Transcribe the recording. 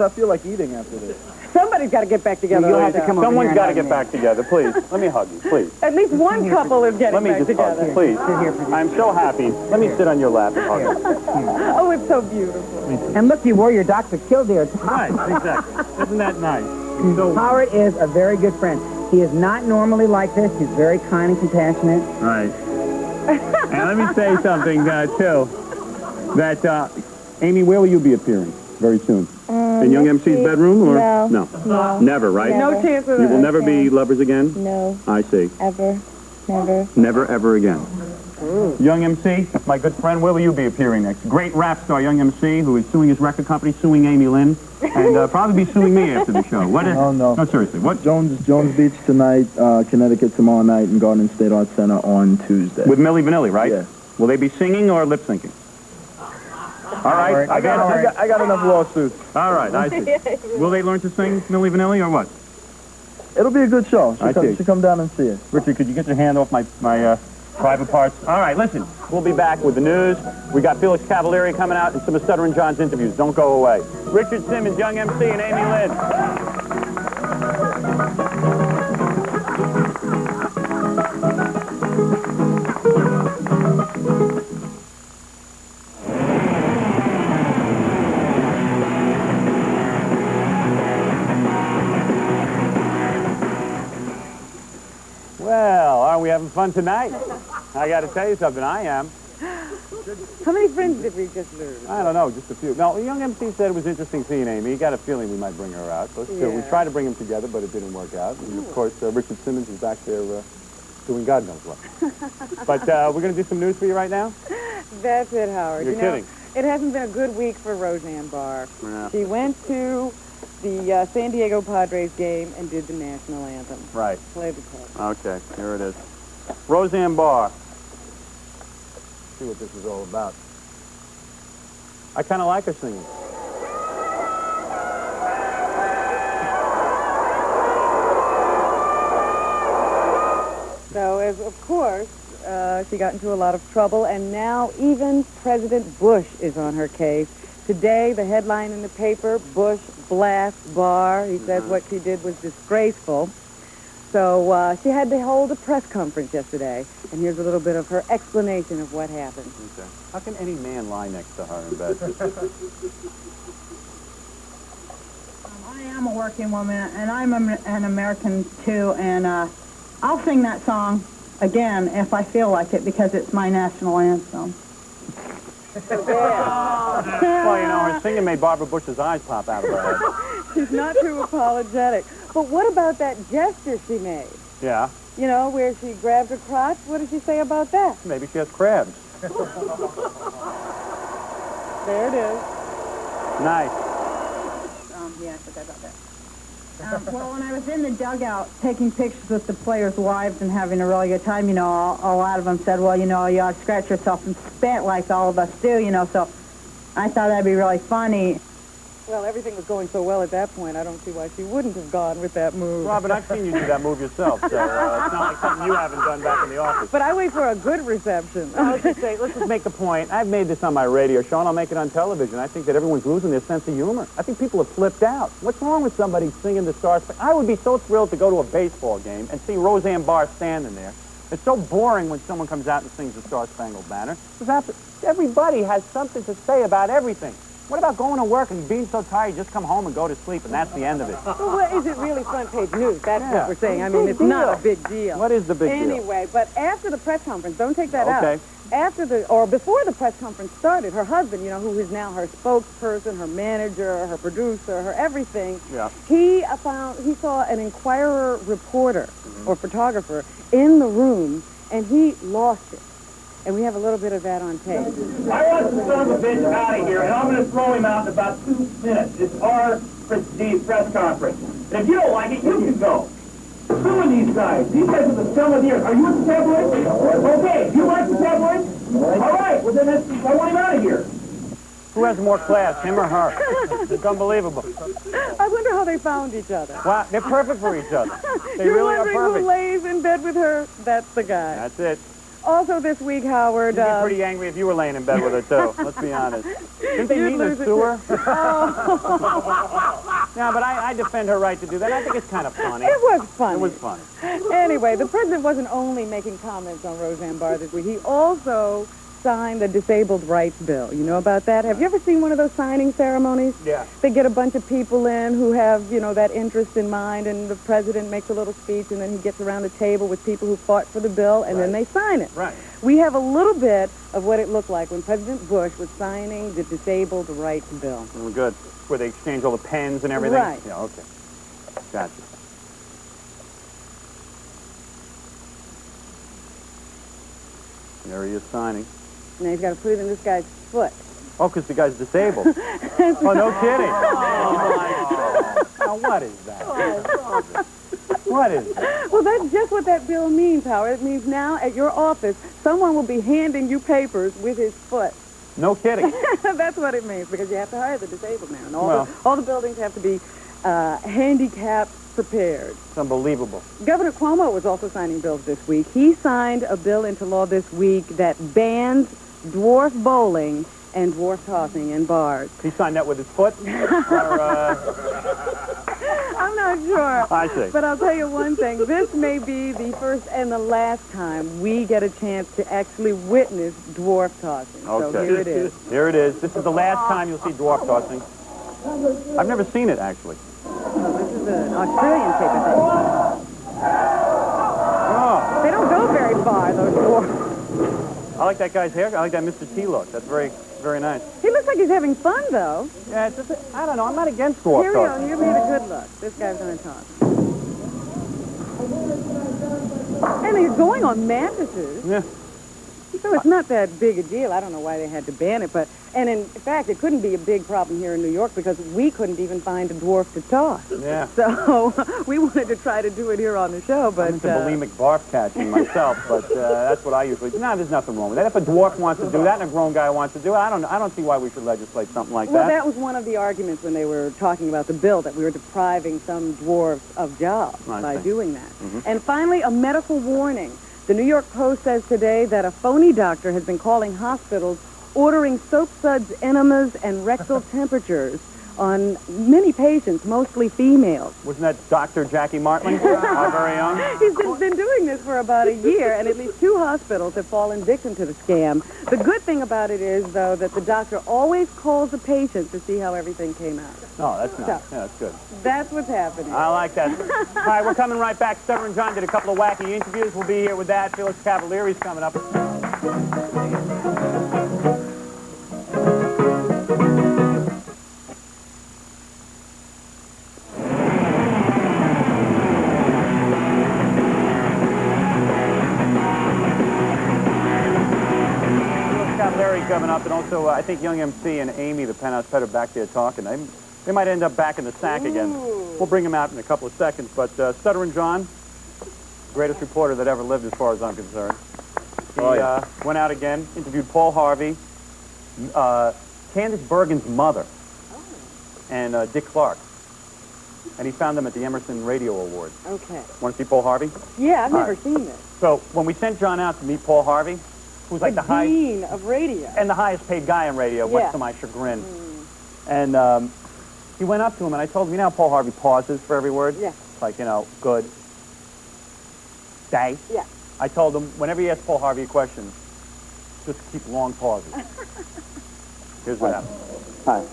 I feel like eating after this. Somebody's got to get back together. You'll have to come over Someone's here got to and get hug back together, please. Let me hug you, please. At least one couple is getting Let me back just hug together. you, please. Sit here for just- I'm so happy. Let me sit on your lap and hug you. Oh, it's so beautiful. And look, you wore your Dr. Kildare tie. Right, exactly. Isn't that nice? So, Howard is a very good friend. He is not normally like this. He's very kind and compassionate. right. And let me say something, too. That, Amy, where will you be appearing very soon? In Young MC's bedroom? Or? No. Never, right? No chance of You that. will never be lovers again? No, I see. ever, never. Never, ever again. Young MC, my good friend, where will you be appearing next? Great rap star Young MC, who is suing his record company, suing Amy Lynn, and probably be suing me after the show. What? No. No, seriously. What? Jones Beach tonight, Connecticut tomorrow night, and Garden State Arts Center on Tuesday. With Milli Vanilli, right? Yeah. Will they be singing or lip syncing? All right. I got enough lawsuits. All right, I see. Will they learn to sing Milli Vanilli or what? It'll be a good show. I see. Should come down and see it. Richard, could you get your hand off my private parts? All right, listen. We'll be back with the news. We got Felix Cavalieri coming out and some of Stuttering John's interviews. Don't go away. Richard Simmons, Young MC, and Amy Lynn. Well, aren't we having fun tonight? I got to tell you something. I am. How many friends did we just lose? I don't know, just a few. No, Young MC said it was interesting seeing Amy. He got a feeling we might bring her out. So still, we Yeah. tried to bring them together, but it didn't work out. And, of course, Richard Simmons is back there doing God knows what. But we're going to do some news for you right now? That's it, Howard. You're You know, kidding. it hasn't been a good week for Roseanne Barr. Yeah. She went to the San Diego Padres game and did the national anthem. Right. Play the tape. Okay, here it is. Roseanne Barr. See what this is all about. I kind of like her singing. So, of course, she got into a lot of trouble, and now even President Bush is on her case. Today, the headline in the paper, Bush blasts Barr. He says what she did was disgraceful. So she had to hold a press conference yesterday, and here's a little bit of her explanation of what happened. Okay. How can any man lie next to her in bed? I am a working woman, and I'm an American, too, and I'll sing that song again if I feel like it, because it's my national anthem. Well, you know, her singing made Barbara Bush's eyes pop out of her head. She's not too apologetic. But what about that gesture she made? Yeah, You know, where she grabbed her crotch? What did she say about that? maybe she has crabs. There it is. Nice. Yeah, I forgot about that. Well, when I was in the dugout taking pictures with the players' wives and having a really good time, you know, a lot of them said, well, you know, you ought to scratch yourself and spit like all of us do, you know, so I thought that'd be really funny. Well, everything was going so well at that point, I don't see why she wouldn't have gone with that move. Robin, I've seen you do that move yourself, so it's not like something you haven't done back in the office. But I wait for a good reception. Let's just make the point. I've made this on my radio show, and I'll make it on television. I think that everyone's losing their sense of humor. I think people have flipped out. What's wrong with somebody singing the Star Spangled? I would be so thrilled to go to a baseball game and see Roseanne Barr standing there. It's so boring when someone comes out and sings the Star Spangled Banner. Everybody has something to say about everything. What about going to work and being so tired you just come home and go to sleep, and that's the end of it? Well, what is it really front page news? That's Yeah. what we're saying. I mean, it's not a big deal. What is the big deal? Anyway, but after the press conference, don't take that Okay. out. After before the press conference started, her husband, you know, who is now her spokesperson, her manager, her producer, her everything, Yeah. he saw an Inquirer reporter or photographer in the room, and he lost it. And we have a little bit of that on tape. I want the son of a bitch out of here, and I'm going to throw him out in about 2 minutes. It's our prestige press conference. And if you don't like it, you can go. Suing these guys. These guys are the scum of the earth. Are you with the tabloids? Okay. Do you like the tabloids? All right. Well, then I want him out of here. Who has more class, him or her? It's unbelievable. I wonder how they found each other. Wow, they're perfect for each other. They You're really are wondering who perfect. lays in bed with her? That's the guy. That's it. Also this week, Howard. You'd be pretty angry if you were laying in bed with her, too. Let's be honest. Didn't they You'd meet in lose the it, sewer? Oh. No, but I defend her right to do that. I think it's kind of funny. It was funny. It was funny. Anyway, the president wasn't only making comments on Roseanne Barr this week. He also signed the disabled rights bill. You know about that? Have you ever seen one of those signing ceremonies? Yeah. They get a bunch of people in who have, that interest in mind, and the president makes a little speech, and then he gets around the table with people who fought for the bill, and then they sign it. Right. We have a little bit of what it looked like when President Bush was signing the disabled rights bill. We're good. Where they exchange all the pens and everything? Right. Yeah, okay. Gotcha. There he is signing. Now he's got to put it in this guy's foot. Oh, because the guy's disabled. Oh, no kidding. Oh, my God. Now, what is that? What is that? Well, that's just what that bill means, Howard. It means now at your office, someone will be handing you papers with his foot. No kidding. That's what it means, because you have to hire the disabled man. And Well. all the buildings have to be handicapped prepared. It's unbelievable. Governor Cuomo was also signing bills this week. He signed a bill into law this week that bans dwarf bowling and dwarf tossing in bars. He signed that with his foot? I'm not sure. I see. But I'll tell you one thing. This may be the first and the last time we get a chance to actually witness dwarf tossing. Okay. So here it is. Here it is. This is the last time you'll see dwarf tossing. I've never seen it, actually. Oh, this is an Australian paper thing. Oh, They don't go very far, those dwarfs. I like that guy's hair. I like that Mr. T look. That's very, very nice. He looks like he's having fun, though. Yeah, it's just, I don't know. I'm not against dwarf Here we go. tossing. Here made a good look. This guy's going to toss. And they're going on mattresses. Yeah. So it's not that big a deal. I don't know why they had to ban it, and in fact, it couldn't be a big problem here in New York because we couldn't even find a dwarf to toss. Yeah. So we wanted to try to do it here on the show, but I'm into bulimic barf catching myself, but that's what I usually do. No, there's nothing wrong with that. If a dwarf wants to do that and a grown guy wants to do it, I don't see why we should legislate something like well, that. that was one of the arguments when they were talking about the bill, that we were depriving some dwarfs of jobs I by see. doing that. And finally, a medical warning. The New York Post says today that a phony doctor has been calling hospitals ordering soap suds, enemas, and rectal temperatures on many patients, mostly females. Wasn't that Dr. Jackie Martling, our very own? He's been doing this for about a year, and at least 2 hospitals have fallen victim to the scam. The good thing about it is, though, that the doctor always calls the patient to see how everything came out. No, that's nice. So- Yeah, that's good. That's what's happening. I like that. All right, we're coming right back. Stutter and John did a couple of wacky interviews. We'll be here with that. Felix Cavalieri's coming up. Cavalieri coming up, and also I think Young MC and Amy, the penthouse pet, are back there talking. They might end up back in the sack again. We'll bring them out in a couple of seconds. But Stutter and John, greatest reporter that ever lived as far as I'm concerned. He went out again, interviewed Paul Harvey, Candace Bergen's mother, and Dick Clark. And he found them at the Emerson Radio Awards. Okay. Want to see Paul Harvey? Yeah, I've All never right. seen this. So when we sent John out to meet Paul Harvey, who's like the highest... dean of radio. And the highest paid guy in radio, Yeah. much to my chagrin. And he went up to him, and I told him, you know how Paul Harvey pauses for every word? Yeah. Like, good, day. Yeah. I told him, whenever you ask Paul Harvey a question, just keep long pauses. Here's what happened. Hi.